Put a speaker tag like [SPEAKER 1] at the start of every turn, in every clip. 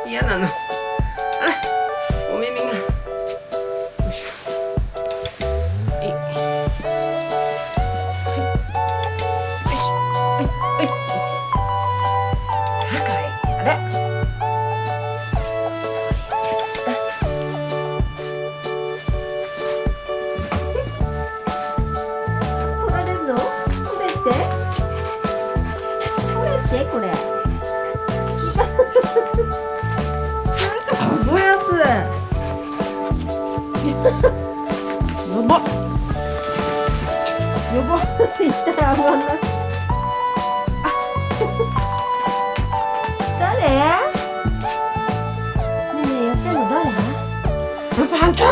[SPEAKER 1] 嫌なの。あら、お耳が。よいしょ。はい。はい。よいしょ。はい。はい。高い。あら。
[SPEAKER 2] 取られるの？取れて？取れてこれ。すごいやつ。やば。やば。一体上がんない。あ。誰？ねえねえやってんの誰？パンちゃん。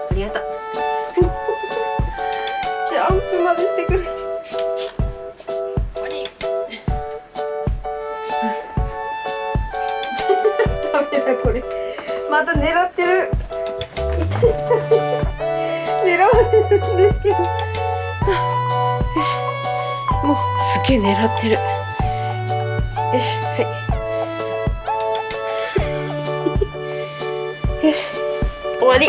[SPEAKER 1] ありがとう。
[SPEAKER 2] ジャンプまでしてくれ。
[SPEAKER 1] 終わり。
[SPEAKER 2] ダメだこれ。また狙ってる。狙われるんですけど。
[SPEAKER 1] よし。もうすげえ狙ってる。よし、はい。よし、終わり。